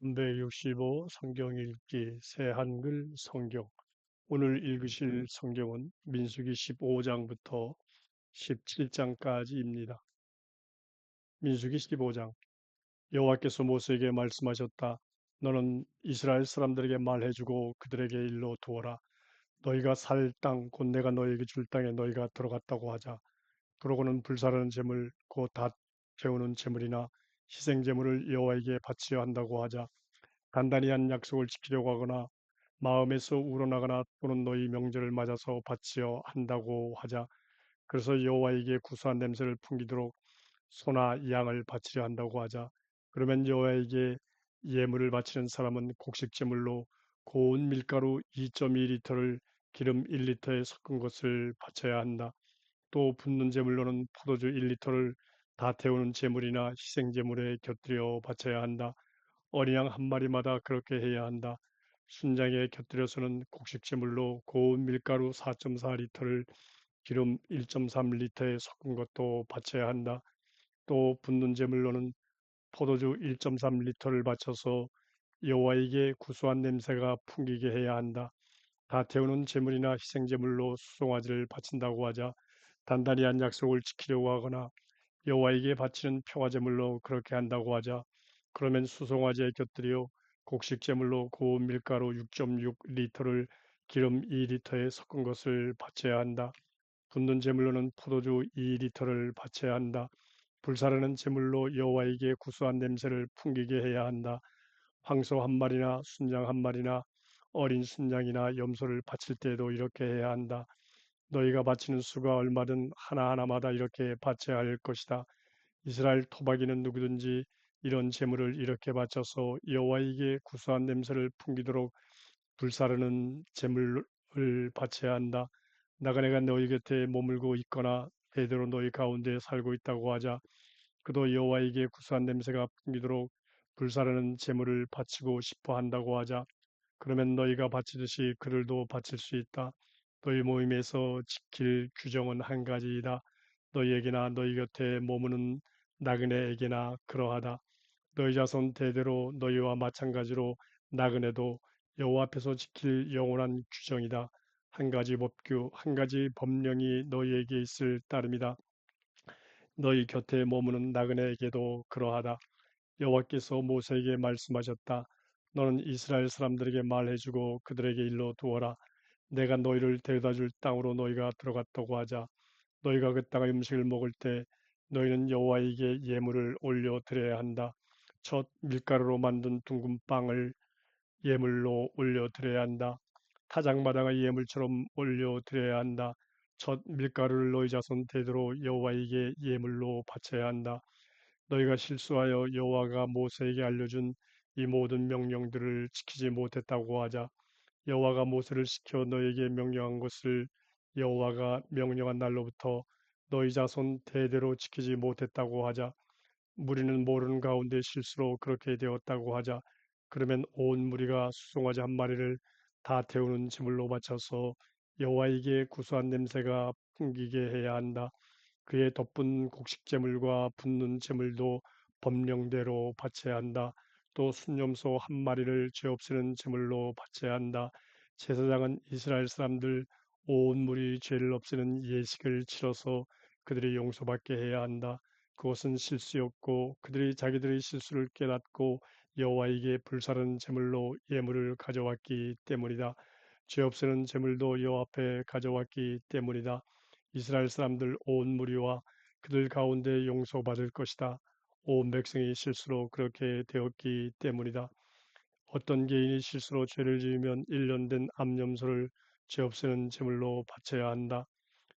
365 성경 읽기 새 한글 성경. 오늘 읽으실 성경은 민수기 15장부터 17장까지입니다. 민수기 15장. 여호와께서 모세에게 말씀하셨다. 너는 이스라엘 사람들에게 말해주고 그들에게 일러 두어라. 너희가 살 땅, 곧 내가 너희에게 줄 땅에 너희가 들어갔다고 하자. 그러고는 불사르는 제물, 곧 다 태우는 제물이나 희생 제물을 여호와에게 바치려 한다고 하자. 단단히 한 약속을 지키려고 하거나 마음에서 우러나거나 또는 너희 명절을 맞아서 바치려 한다고 하자. 그래서 여호와에게 구수한 냄새를 풍기도록 소나 양을 바치려 한다고 하자. 그러면 여호와에게 예물을 바치는 사람은 곡식 제물로 고운 밀가루 2.2리터를 기름 1리터에 섞은 것을 바쳐야 한다. 또 붓는 제물로는 포도주 1리터를 다 태우는 제물이나 희생 제물에 곁들여 바쳐야 한다. 어린 양 한 마리마다 그렇게 해야 한다. 순장에 곁들여서는 곡식제물로 고운 밀가루 4.4리터를 기름 1.3리터에 섞은 것도 바쳐야 한다. 또 붓는 제물로는 포도주 1.3리터를 바쳐서 여호와에게 구수한 냄새가 풍기게 해야 한다. 다 태우는 제물이나 희생제물로 수송아지를 바친다고 하자. 단단히 한 약속을 지키려고 하거나 여호와에게 바치는 평화제물로 그렇게 한다고 하자. 그러면 수송아지에 곁들여 곡식제물로 고운 밀가루 6.6리터를 기름 2리터에 섞은 것을 바쳐야 한다. 붓는 제물로는 포도주 2리터를 바쳐야 한다. 불사르는 제물로 여호와에게 구수한 냄새를 풍기게 해야 한다. 황소 한 마리나 순양 한 마리나 어린 순양이나 염소를 바칠 때에도 이렇게 해야 한다. 너희가 바치는 수가 얼마든 하나하나마다 이렇게 바쳐야 할 것이다. 이스라엘 토박이는 누구든지 이런 제물을 이렇게 바쳐서 여호와에게 구수한 냄새를 풍기도록 불사르는 제물을 바쳐야 한다. 나그네가 너희 곁에 머물고 있거나 대대로 너희 가운데 살고 있다고 하자. 그도 여호와에게 구수한 냄새가 풍기도록 불사르는 제물을 바치고 싶어 한다고 하자. 그러면 너희가 바치듯이 그들도 바칠 수 있다. 너희 모임에서 지킬 규정은 한 가지이다. 너희에게나 너희 곁에 머무는 나그네에게나 그러하다. 너희 자손 대대로 너희와 마찬가지로 나그네도 여호와 앞에서 지킬 영원한 규정이다. 한 가지 법규, 한 가지 법령이 너희에게 있을 따름이다. 너희 곁에 머무는 나그네에게도 그러하다. 여호와께서 모세에게 말씀하셨다. 너는 이스라엘 사람들에게 말해주고 그들에게 일러 두어라. 내가 너희를 데려다줄 땅으로 너희가 들어갔다고 하자. 너희가 그 땅의 음식을 먹을 때 너희는 여호와에게 예물을 올려 드려야 한다. 첫 밀가루로 만든 둥근 빵을 예물로 올려 드려야 한다. 타작마당의 예물처럼 올려 드려야 한다. 첫 밀가루를 너희 자손 대대로 여호와에게 예물로 바쳐야 한다. 너희가 실수하여 여호와가 모세에게 알려준 이 모든 명령들을 지키지 못했다고 하자. 여호와가 모세를 시켜 너에게 명령한 것을 여호와가 명령한 날로부터 너희 자손 대대로 지키지 못했다고 하자. 무리는 모르는 가운데 실수로 그렇게 되었다고 하자. 그러면 온 무리가 수송아지 한 마리를 다 태우는 제물로 바쳐서 여호와에게 구수한 냄새가 풍기게 해야 한다. 그의 덮은 곡식 제물과 붓는 제물도 법령대로 바쳐야 한다. 또 순염소 한 마리를 죄 없애는 제물로 바쳐야 한다. 제사장은 이스라엘 사람들 온 무리 죄를 없애는 예식을 치러서 그들이 용서받게 해야 한다. 그것은 실수였고 그들이 자기들의 실수를 깨닫고 여호와에게 불사른 제물로 예물을 가져왔기 때문이다. 죄 없애는 제물도 여호와 앞에 가져왔기 때문이다. 이스라엘 사람들 온 무리와 그들 가운데 용서받을 것이다. 온 백성이 실수로 그렇게 되었기 때문이다. 어떤 개인이 실수로 죄를 지으면 1년 된 암염소를 죄 없애는 제물로 바쳐야 한다.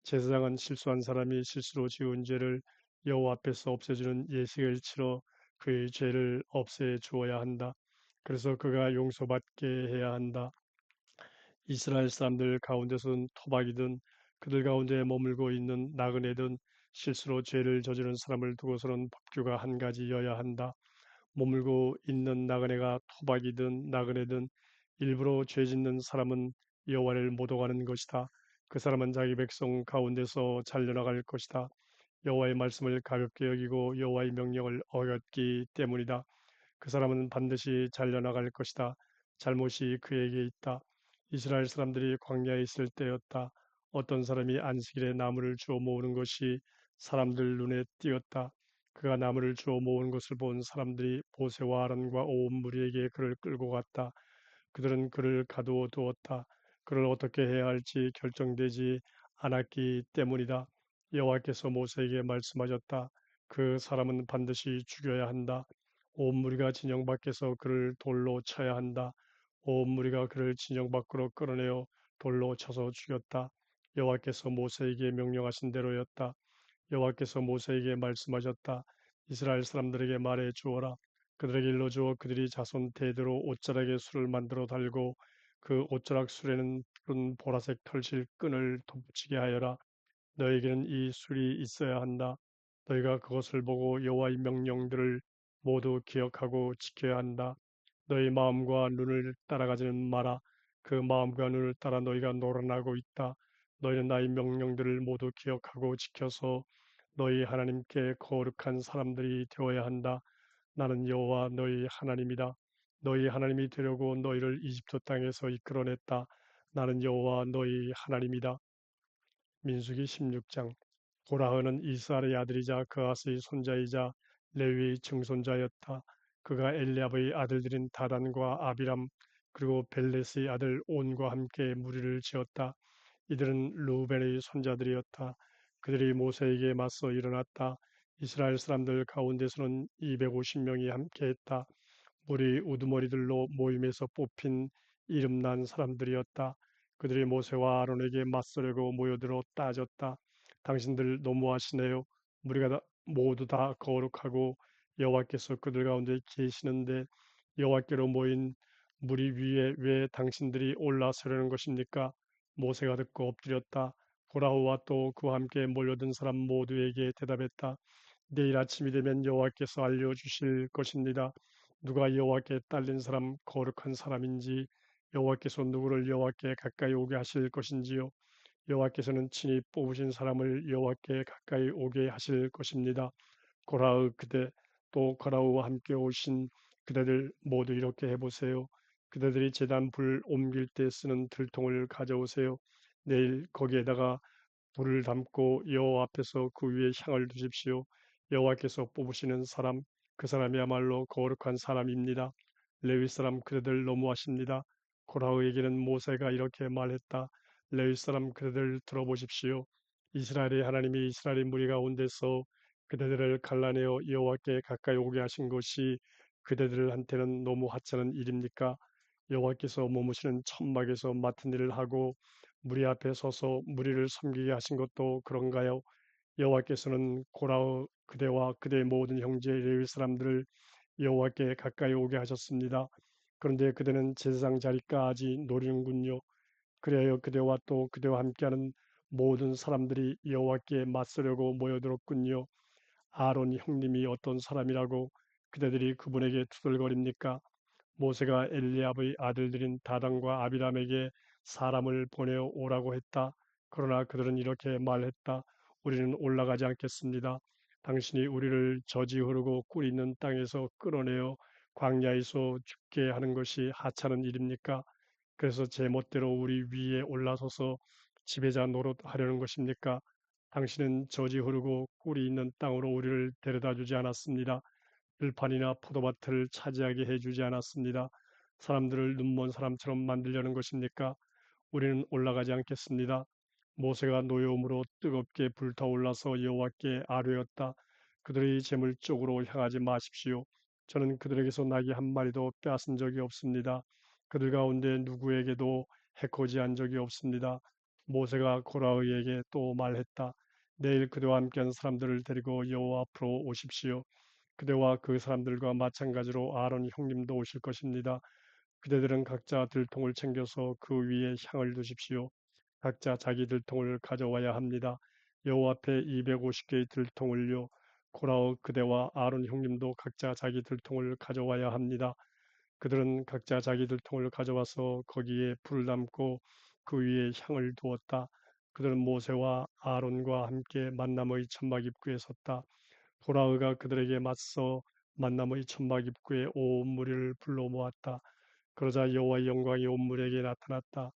제사장은 실수한 사람이 실수로 지은 죄를 여호와 앞에서 없애주는 예식을 치러 그의 죄를 없애 주어야 한다. 그래서 그가 용서받게 해야 한다. 이스라엘 사람들 가운데서는 토박이든 그들 가운데 머물고 있는 나그네든 실수로 죄를 저지른 사람을 두고서는 법규가 한 가지여야 한다. 머물고 있는 나그네가 토박이든 나그네든 일부러 죄 짓는 사람은 여호와를 모독하는 것이다. 그 사람은 자기 백성 가운데서 잘려나갈 것이다. 여호와의 말씀을 가볍게 여기고 여호와의 명령을 어겼기 때문이다. 그 사람은 반드시 잘려나갈 것이다. 잘못이 그에게 있다. 이스라엘 사람들이 광야에 있을 때였다. 어떤 사람이 안식일에 나무를 주워 모으는 것이 사람들 눈에 띄었다. 그가 나무를 주워 모으는 것을 본 사람들이 모세와 아론과 온 무리에게 그를 끌고 갔다. 그들은 그를 가두어 두었다. 그를 어떻게 해야 할지 결정되지 않았기 때문이다. 여호와께서 모세에게 말씀하셨다. 그 사람은 반드시 죽여야 한다. 온 무리가 진영 밖에서 그를 돌로 쳐야 한다. 온 무리가 그를 진영 밖으로 끌어내어 돌로 쳐서 죽였다. 여호와께서 모세에게 명령하신 대로였다. 여호와께서 모세에게 말씀하셨다. 이스라엘 사람들에게 말해 주어라. 그들에게 일러주어 그들이 자손 대대로 옷자락에 술을 만들어 달고 그 옷자락 술에는 푸른 보라색 털실 끈을 덧붙이게 하여라. 너에게는 이 술이 있어야 한다. 너희가 그것을 보고 여호와의 명령들을 모두 기억하고 지켜야 한다. 너희 마음과 눈을 따라가지는 마라. 그 마음과 눈을 따라 너희가 노란하고 있다. 너희는 나의 명령들을 모두 기억하고 지켜서 너희 하나님께 거룩한 사람들이 되어야 한다. 나는 여호와 너희 하나님이다. 너희 하나님이 되려고 너희를 이집트 땅에서 이끌어냈다. 나는 여호와 너희 하나님이다. 민수기 16장. 고라흐는 이스라엘의 아들이자 그아스의 손자이자 레위의 증손자였다. 그가 엘리압의 아들들인 다단과 아비람 그리고 벨렛의 아들 온과 함께 무리를 지었다. 이들은 루벤의 손자들이었다. 그들이 모세에게 맞서 일어났다. 이스라엘 사람들 가운데서는 250명이 함께했다. 무리 우두머리들로 모임에서 뽑힌 이름난 사람들이었다. 그들이 모세와 아론에게 맞서려고 모여들어 따졌다. 당신들 너무하시네요. 우리가 모두 다 거룩하고 여호와께서 그들 가운데 계시는데 여호와께로 모인 무리 위에 왜 당신들이 올라서려는 것입니까? 모세가 듣고 엎드렸다. 고라후와 또 그와 함께 몰려든 사람 모두에게 대답했다. 내일 아침이 되면 여호와께서 알려주실 것입니다. 누가 여호와께 딸린 사람 거룩한 사람인지 여호와께서 누구를 여호와께 가까이 오게 하실 것인지요. 여호와께서는 친히 뽑으신 사람을 여호와께 가까이 오게 하실 것입니다. 고라의 그대 또 고라와 함께 오신 그대들 모두 이렇게 해보세요. 그대들이 제단 불 옮길 때 쓰는 들통을 가져오세요. 내일 거기에다가 불을 담고 여호와 앞에서 그 위에 향을 두십시오. 여호와께서 뽑으시는 사람, 그 사람이야말로 거룩한 사람입니다. 레위 사람 그대들 너무하십니다. 고라흐에게는 모세가 이렇게 말했다. 레위 사람 그대들 들어보십시오. 이스라엘의 하나님이 이스라엘의 무리 가운데서 그대들을 갈라내어 여호와께 가까이 오게 하신 것이 그대들한테는 너무 하찮은 일입니까? 여호와께서 머무시는 천막에서 맡은 일을 하고 무리 앞에 서서 무리를 섬기게 하신 것도 그런가요? 여호와께서는 고라의 그대와 그대의 모든 형제 레위 사람들을 여호와께 가까이 오게 하셨습니다. 그런데 그대는 제사장 자리까지 노리는군요. 그래야 그대와 또 그대와 함께하는 모든 사람들이 여호와께 맞서려고 모여들었군요. 아론 형님이 어떤 사람이라고 그대들이 그분에게 투덜거립니까? 모세가 엘리압의 아들들인 다단과 아비람에게 사람을 보내어 오라고 했다. 그러나 그들은 이렇게 말했다. 우리는 올라가지 않겠습니다. 당신이 우리를 저지 흐르고 꿀 있는 땅에서 끌어내어 광야에서 죽게 하는 것이 하찮은 일입니까? 그래서 제멋대로 우리 위에 올라서서 지배자 노릇하려는 것입니까? 당신은 저지 흐르고 꿀이 있는 땅으로 우리를 데려다 주지 않았습니다. 들판이나 포도밭을 차지하게 해주지 않았습니다. 사람들을 눈먼 사람처럼 만들려는 것입니까? 우리는 올라가지 않겠습니다. 모세가 노여움으로 뜨겁게 불타올라서 여호와께 아뢰었다. 그들의 재물 쪽으로 향하지 마십시오. 저는 그들에게서 나귀 한 마리도 빼앗은 적이 없습니다. 그들 가운데 누구에게도 해코지한 적이 없습니다. 모세가 고라의에게 또 말했다. 내일 그대와 함께한 사람들을 데리고 여호와 앞으로 오십시오. 그대와 그 사람들과 마찬가지로 아론 형님도 오실 것입니다. 그대들은 각자 들통을 챙겨서 그 위에 향을 두십시오. 각자 자기 들통을 가져와야 합니다. 여호와 앞에 250개의 들통을요. 고라오 그대와 아론 형님도 각자 자기 들통을 가져와야 합니다. 그들은 각자 자기 들통을 가져와서 거기에 불을 담고 그 위에 향을 두었다. 그들은 모세와 아론과 함께 만남의 천막 입구에 섰다. 고라흐가 그들에게 맞서 만나무의 천막 입구에 온 무리를 불러 모았다. 그러자 여호와의 영광이 온 무리에게 나타났다.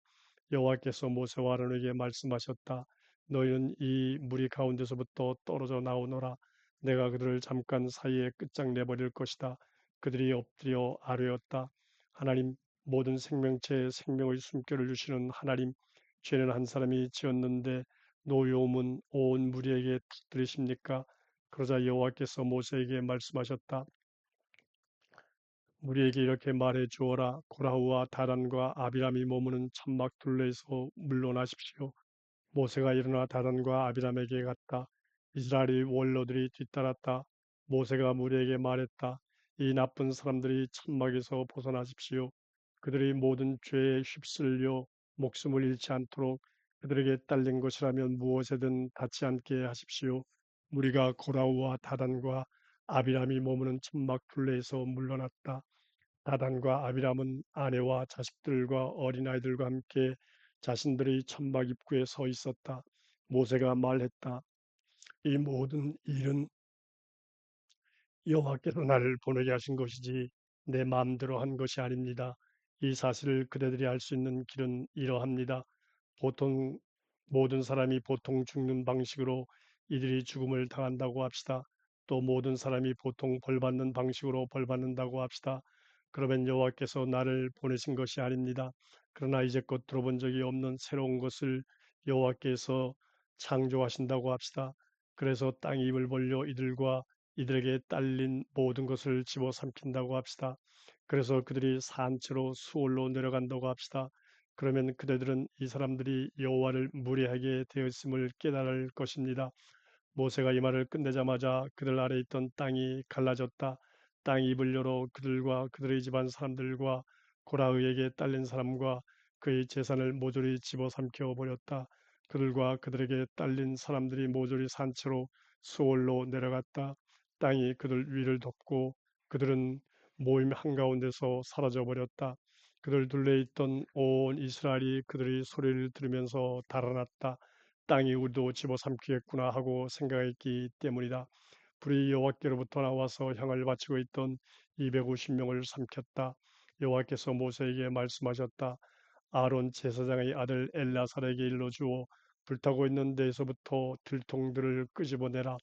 여호와께서 모세와 아론에게 말씀하셨다. 너희는 이 무리 가운데서부터 떨어져 나오너라. 내가 그들을 잠깐 사이에 끝장내버릴 것이다. 그들이 엎드려 아뢰었다. 하나님, 모든 생명체에 생명의 숨결을 주시는 하나님, 죄는 한 사람이 지었는데 노여움은 온 무리에게 터뜨리십니까? 그러자 여호와께서 모세에게 말씀하셨다. 무리에게 이렇게 말해 주어라. 고라후와 다단과 아비람이 머무는 천막 둘레에서 물러나십시오. 모세가 일어나 다단과 아비람에게 갔다. 이스라엘의 원로들이 뒤따랐다. 모세가 무리에게 말했다. 이 나쁜 사람들이 천막에서 벗어나십시오. 그들의 모든 죄에 휩쓸려 목숨을 잃지 않도록 그들에게 딸린 것이라면 무엇에든 닿지 않게 하십시오. 무리가 고라우와 다단과 아비람이 머무는 천막 둘레에서 물러났다. 다단과 아비람은 아내와 자식들과 어린아이들과 함께 자신들의 천막 입구에 서 있었다. 모세가 말했다. 이 모든 일은 여호와께서 나를 보내게 하신 것이지 내 마음대로 한 것이 아닙니다. 이 사실을 그대들이 알 수 있는 길은 이러합니다. 보통 모든 사람이 보통 죽는 방식으로 이들이 죽음을 당한다고 합시다. 또 모든 사람이 보통 벌 받는 방식으로 벌 받는다고 합시다. 그러면 여호와께서 나를 보내신 것이 아닙니다. 그러나 이제껏 들어본 적이 없는 새로운 것을 여호와께서 창조하신다고 합시다. 그래서 땅이 입을 벌려 이들과 이들에게 딸린 모든 것을 집어삼킨다고 합시다. 그래서 그들이 산채로 수월로 내려간다고 합시다. 그러면 그대들은 이 사람들이 여호와를 무례하게 되었음을 깨달을 것입니다. 모세가 이 말을 끝내자마자 그들 아래 있던 땅이 갈라졌다. 땅이 입을 열어 그들과 그들의 집안 사람들과 고라흐에게 딸린 사람과 그의 재산을 모조리 집어삼켜 버렸다. 그들과 그들에게 딸린 사람들이 모조리 산채로 수월로 내려갔다. 땅이 그들 위를 덮고 그들은 모임 한가운데서 사라져 버렸다. 그들 둘레 있던 온 이스라엘이 그들의 소리를 들으면서 달아났다. 땅이 우리도 집어삼키겠구나 하고 생각했기 때문이다. 불이 여호와께로부터 나와서 향을 바치고 있던 250명을 삼켰다. 여호와께서 모세에게 말씀하셨다. 아론 제사장의 아들 엘라살에게 일러주어 불타고 있는 데에서부터 들통들을 끄집어내라.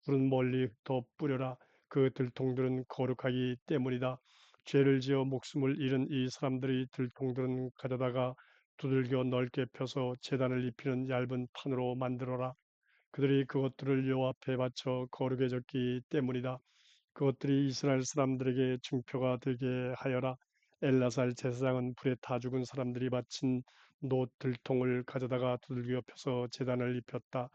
불은 멀리 더 뿌려라. 그 들통들은 거룩하기 때문이다. 죄를 지어 목숨을 잃은 이 사람들이 들통들은 가져다가 두들겨 넓게 펴서 제단을 입히는 얇은 판으로 만들어라. 그들이 그것들을 여호와 앞에 바쳐 거룩해졌기 때문이다. 그것들이 이스라엘 사람들에게 증표가 되게 하여라. 엘라살 제사장은 불에 타 죽은 사람들이 바친 놋 들통을 가져다가 두들겨 펴서 제단을 입혔다.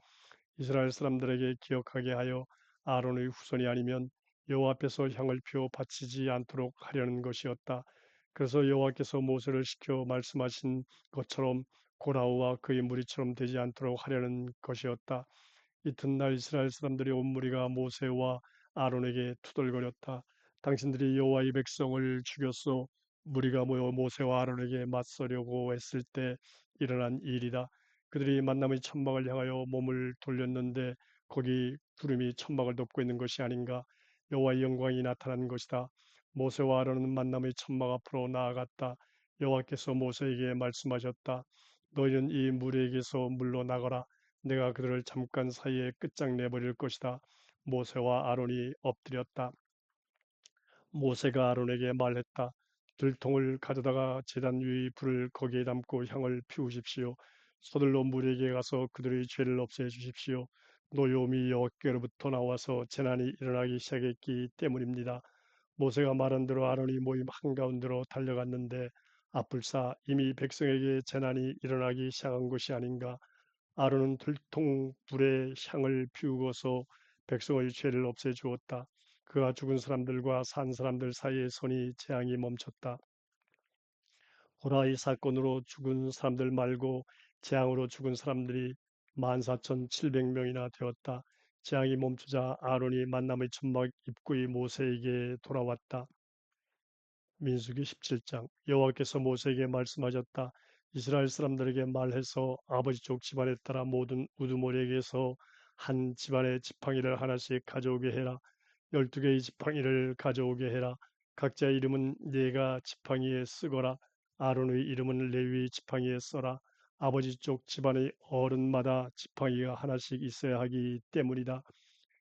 이스라엘 사람들에게 기억하게 하여 아론의 후손이 아니면 여호와 앞에서 향을 피워 바치지 않도록 하려는 것이었다. 그래서 여호와께서 모세를 시켜 말씀하신 것처럼 고라우와 그의 무리처럼 되지 않도록 하려는 것이었다. 이튿날 이스라엘 사람들이 온 무리가 모세와 아론에게 투덜거렸다. 당신들이 여호와의 백성을 죽였소. 무리가 모여 모세와 아론에게 맞서려고 했을 때 일어난 일이다. 그들이 만남의 천막을 향하여 몸을 돌렸는데 거기 구름이 천막을 덮고 있는 것이 아닌가. 여호와의 영광이 나타난 것이다. 모세와 아론은 만남의 천막 앞으로 나아갔다. 여호와께서 모세에게 말씀하셨다. 너희는 이 무리에게서 물러나거라. 내가 그들을 잠깐 사이에 끝장내버릴 것이다. 모세와 아론이 엎드렸다. 모세가 아론에게 말했다. 들통을 가져다가 제단 위의 불을 거기에 담고 향을 피우십시오. 서둘러 무리에게 가서 그들의 죄를 없애 주십시오. 노여움이 여호와께로부터 나와서 재난이 일어나기 시작했기 때문입니다. 모세가 말한 대로 아론이 모임 한가운데로 달려갔는데 아뿔싸 이미 백성에게 재난이 일어나기 시작한 것이 아닌가. 아론은 들통 불에 향을 피우고서 백성의 죄를 없애 주었다. 그가 죽은 사람들과 산 사람들 사이에 손이 재앙이 멈췄다. 호라이 사건으로 죽은 사람들 말고 재앙으로 죽은 사람들이 14,700명이나 되었다. 재앙이 멈추자 아론이 만남의 천막 입구의 모세에게 돌아왔다. 민수기 17장 여호와께서 모세에게 말씀하셨다. 이스라엘 사람들에게 말해서 아버지 쪽 집안에 따라 모든 우두머리에게서 한 집안의 지팡이를 하나씩 가져오게 해라. 12개의 지팡이를 가져오게 해라. 각자의 이름은 네가 지팡이에 쓰거라. 아론의 이름은 레위의 지팡이에 써라. 아버지 쪽 집안의 어른마다 지팡이가 하나씩 있어야 하기 때문이다.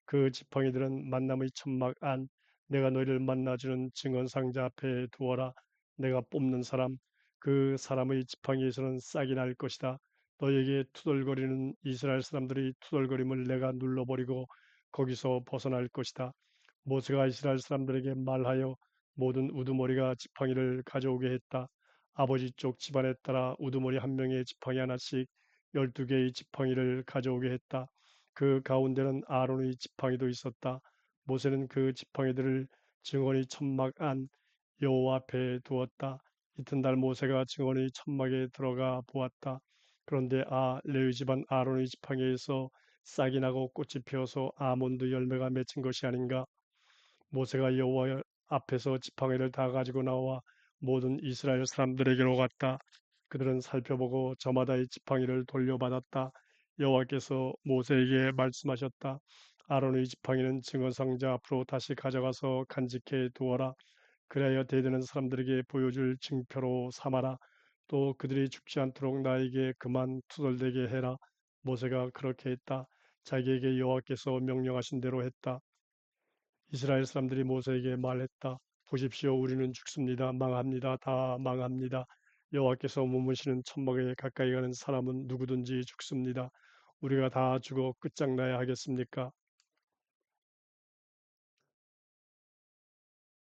그 지팡이들은 만남의 천막 안 내가 너희를 만나주는 증언 상자 앞에 두어라. 내가 뽑는 사람 그 사람의 지팡이에서는 싹이 날 것이다. 너에게 투덜거리는 이스라엘 사람들의 투덜거림을 내가 눌러버리고 거기서 벗어날 것이다. 모세가 이스라엘 사람들에게 말하여 모든 우두머리가 지팡이를 가져오게 했다. 아버지 쪽 집안에 따라 우두머리 한 명의 지팡이 하나씩 12개의 지팡이를 가져오게 했다. 그 가운데는 아론의 지팡이도 있었다. 모세는 그 지팡이들을 증언의 천막 안 여호와 앞에 두었다. 이튿날 모세가 증언의 천막에 들어가 보았다. 그런데 레위 집안 아론의 지팡이에서 싹이 나고 꽃이 피어서 아몬드 열매가 맺힌 것이 아닌가? 모세가 여호와 앞에서 지팡이를 다 가지고 나와 모든 이스라엘 사람들에게로 갔다. 그들은 살펴보고 저마다의 지팡이를 돌려받았다. 여호와께서 모세에게 말씀하셨다. 아론의 지팡이는 증언상자 앞으로 다시 가져가서 간직해 두어라. 그래야 대드는 사람들에게 보여줄 징표로 삼아라. 또 그들이 죽지 않도록 나에게 그만 투덜대게 해라. 모세가 그렇게 했다. 자기에게 여호와께서 명령하신 대로 했다. 이스라엘 사람들이 모세에게 말했다. 보십시오, 우리는 죽습니다. 망합니다. 다 망합니다. 여호와께서 머무시는 천막에 가까이 가는 사람은 누구든지 죽습니다. 우리가 다 죽어 끝장나야 하겠습니까?